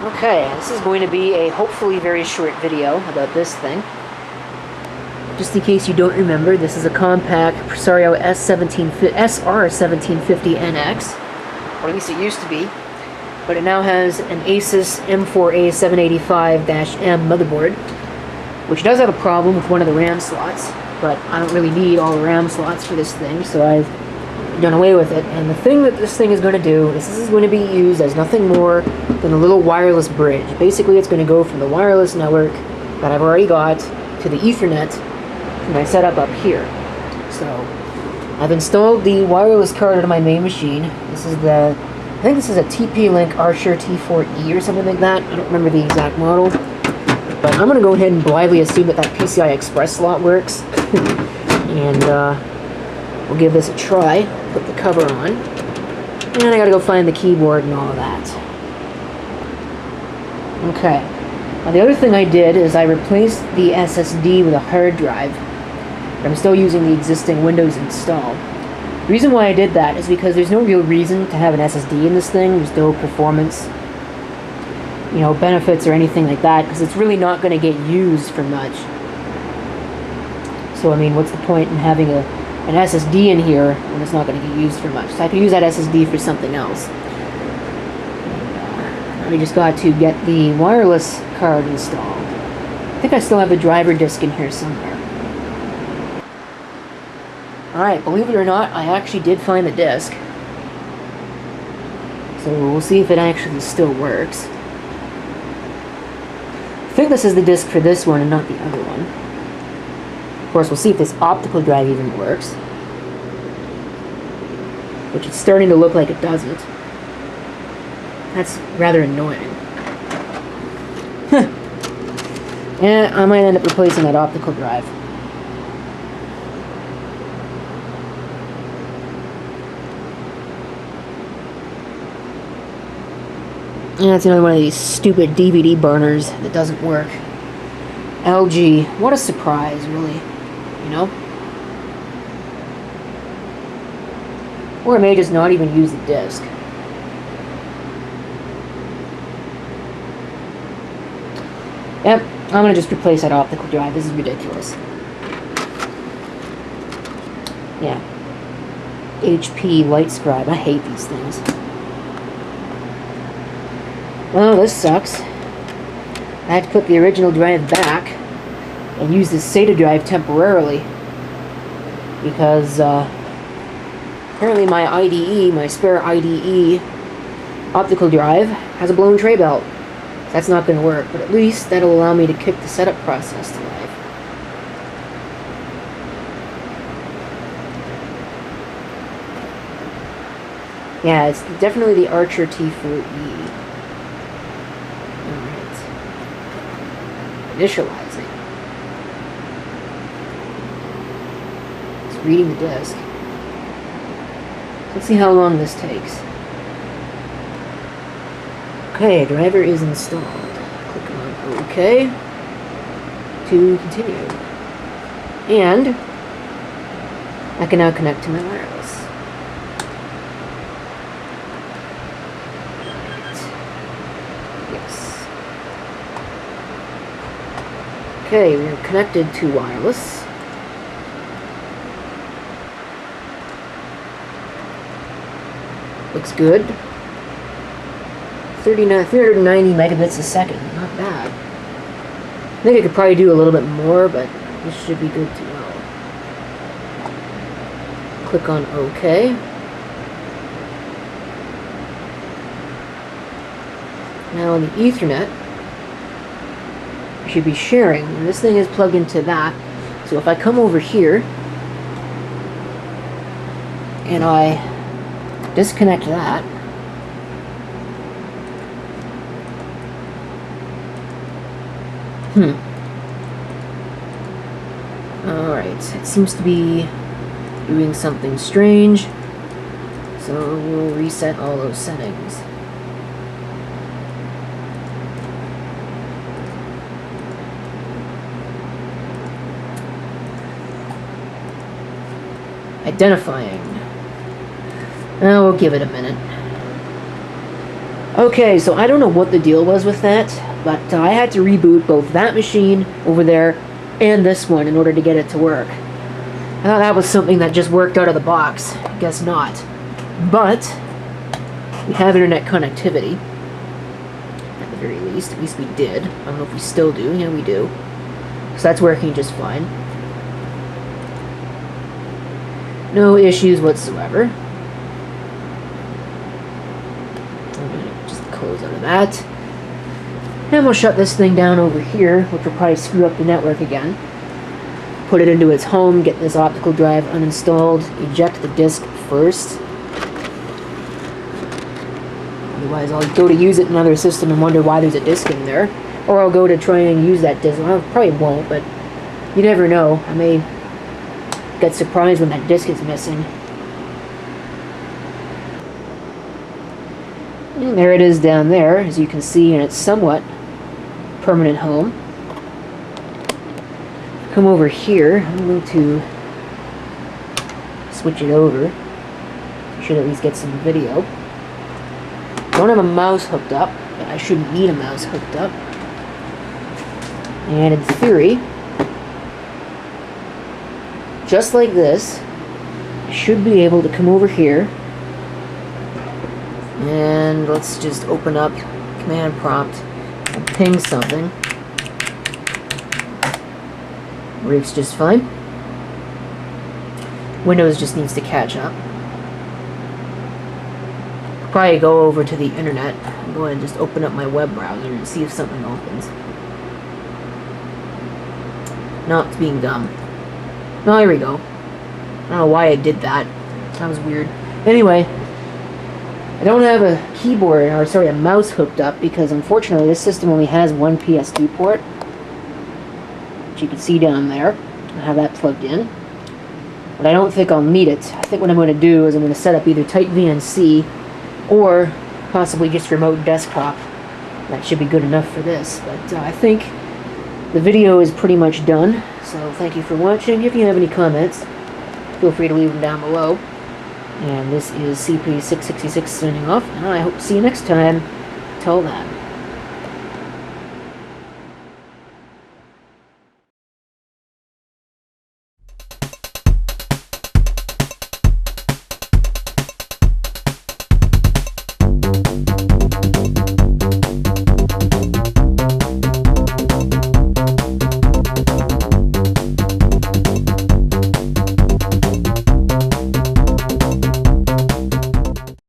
Okay, this is going to be a hopefully very short video about this thing. Just in case you don't remember, this is a compact Presario SR1750NX, or at least it used to be, but it now has an Asus M4A785-M motherboard, which does have a problem with one of the RAM slots, but I don't really need all the RAM slots for this thing, so I've done away with it. And the thing that this thing is going to do is this is going to be used as nothing more than a little wireless bridge. Basically, it's going to go from the wireless network that I've already got to the Ethernet from my setup up here. So I've installed the wireless card into my main machine. This is I think this is a TP-Link Archer T4E or something like that. I don't remember the exact model. But I'm going to go ahead and blithely assume that PCI Express slot works. And we'll give this a try. Put the cover on. And I gotta go find the keyboard and all of that. Okay. Now the other thing I did is I replaced the SSD with a hard drive. But I'm still using the existing Windows install. The reason why I did that is because there's no real reason to have an SSD in this thing. There's no performance, benefits or anything like that, because it's really not going to get used for much. So I mean, what's the point in having an SSD in here when it's not going to get used for much? So I could use that SSD for something else. We just got to get the wireless card installed. I think I still have the driver disk in here somewhere. Alright, believe it or not, I actually did find the disk. So we'll see if it actually still works. I think this is the disk for this one and not the other one. Of course, we'll see if this optical drive even works. Which it's starting to look like it doesn't. That's rather annoying. Yeah, I might end up replacing that optical drive. Yeah, it's another one of these stupid DVD burners that doesn't work. LG, what a surprise, really. Or I may just not even use the disc. Yep, I'm gonna just replace that optical drive. This is ridiculous. Yeah. HP LightScribe. I hate these things. Well, this sucks. I had to put the original drive back and use this SATA drive temporarily because apparently my IDE, my spare IDE optical drive has a blown tray belt. That's not going to work, but at least that'll allow me to kick the setup process to life. Yeah, it's definitely the Archer T4E. Alright. Initializing. It's reading the disk. Let's see how long this takes. Okay, driver is installed. Click on OK to continue. And I can now connect to my wireless. Yes. Okay, we are connected to wireless. Looks good. 390 megabits a second. Not bad. I think I could probably do a little bit more, but this should be good to go. Click on OK. Now on the Ethernet, we should be sharing. And this thing is plugged into that. So if I come over here and I disconnect that, alright, it seems to be doing something strange, so we'll reset all those settings. Identifying. We'll give it a minute. Okay, so I don't know what the deal was with that, but I had to reboot both that machine over there and this one in order to get it to work. I thought that was something that just worked out of the box. Guess not. But we have internet connectivity. At the very least. At least we did. I don't know if we still do. Yeah, we do. So that's working just fine. No issues whatsoever. I'm gonna just close out of that. And we'll shut this thing down over here, which will probably screw up the network again. Put it into its home, get this optical drive uninstalled, eject the disk first. Otherwise, I'll go to use it in another system and wonder why there's a disk in there. Or I'll go to try and use that disk. Well, I probably won't, but you never know. I may get surprised when that disk is missing. And there it is down there, as you can see, in its somewhat permanent home. Come over here. I'm going to switch it over. Should at least get some video. Don't have a mouse hooked up, but I shouldn't need a mouse hooked up. And in theory, just like this, I should be able to come over here and let's just open up command prompt and ping something. Works just fine. Windows just needs to catch up. Probably go over to the internet and go ahead and just open up my web browser and see if something opens. No, it's being dumb. Oh, here we go. I don't know why I did that. That was weird. Anyway, I don't have a keyboard, or sorry, a mouse hooked up because unfortunately this system only has one PSD port, which you can see down there. I have that plugged in. But I don't think I'll need it. I think what I'm going to do is I'm going to set up either Tight VNC or possibly just remote desktop. That should be good enough for this. But I think the video is pretty much done. So thank you for watching. If you have any comments, feel free to leave them down below. And this is CP666 signing off, and I hope to see you next time. Till then.